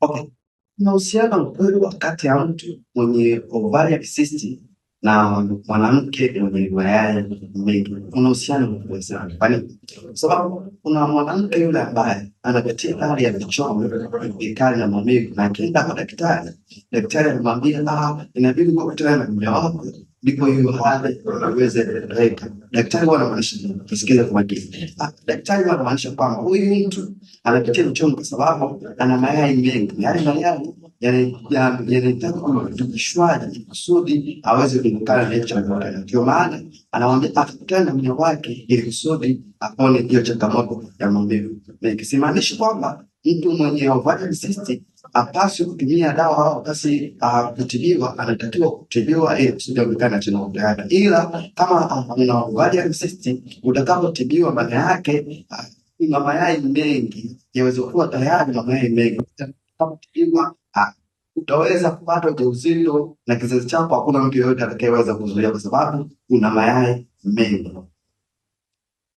Okay. Kuna uhusiano mkubwa kati ya mtu mwenye ovarian cyst na mwanamke mwenye mayai mengi. Kuna uhusiano mkubwa sana. Kwa nini? Kwa sababu kuna mwanamke yule ambaye anapitia hali ya vichomi vikali na maumivu, na akienda kwa daktari, daktari anamwambia inabidi ukutane na mume wako ndipo hiyo hali iweze kueleweka. Daktari huwa anamaanisha nini? Tusikize kwa makini. Daktari huwa anamaanisha kwamba huyu mtu anapitia vichomi kwa sababu ana mayai mengi. Yale mayai yanahitaji kurutubishwaji kusudi aweze kuondokana na hiyo changamoto. Ndio maana anamwambia akutane na mume wake ili kusudi apone hiyo changamoto ya maumivu mengi. Simaanishi kwamba mtu mwenye ovarian cyst hapaswi kutumia dawa au basi kutibiwa, anatakiwa kutibiwa ili kusudi aondokane na changamoto yake. Ila kama una ovarian cyst, utakapotibiwa maana yake una mayai mengi, yaweza kuwa tayari na mayai mengi. Utakapotibiwa utaweza kupata ujauzito na kizazi chako hakuna mtu yeyote atakayeweza kuzuia, kwa sababu una mayai mengi.